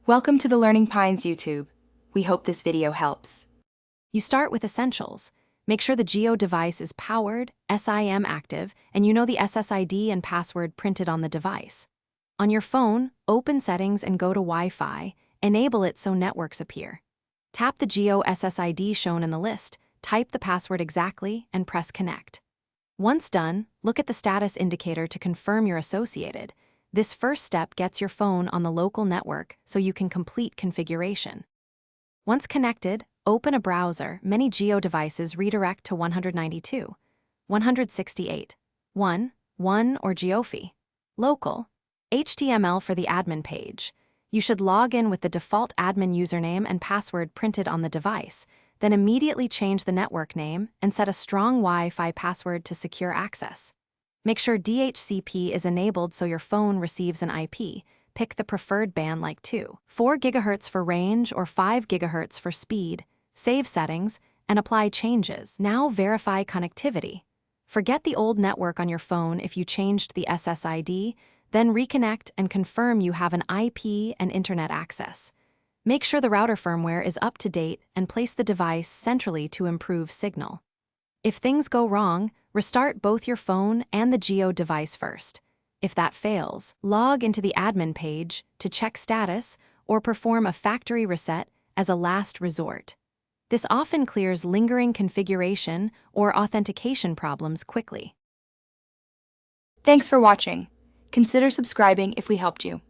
Welcome to the Learning Pines YouTube. We hope this video helps. You start with essentials. Make sure the Jio device is powered, SIM active, and you know the SSID and password printed on the device. On your phone, open Settings and go to Wi-Fi. Enable it so networks appear. Tap the Jio SSID shown in the list, type the password exactly, and press Connect. Once done, look at the status indicator to confirm you're associated. This first step gets your phone on the local network so you can complete configuration. Once connected, open a browser. Many Jio devices redirect to 192, 168, 1, or Jio Local. HTML for the admin page. You should log in with the default admin username and password printed on the device, then immediately change the network name and set a strong Wi-Fi password to secure access. Make sure DHCP is enabled so your phone receives an IP. Pick the preferred band like 4 GHz for range or 5 GHz for speed. Save settings and apply changes. Now verify connectivity. Forget the old network on your phone if you changed the SSID, then reconnect and confirm you have an IP and internet access. Make sure the router firmware is up to date and place the device centrally to improve signal. If things go wrong, restart both your phone and the Jio device first. If that fails, log into the admin page to check status or perform a factory reset as a last resort. This often clears lingering configuration or authentication problems quickly. Thanks for watching. Consider subscribing if we helped you.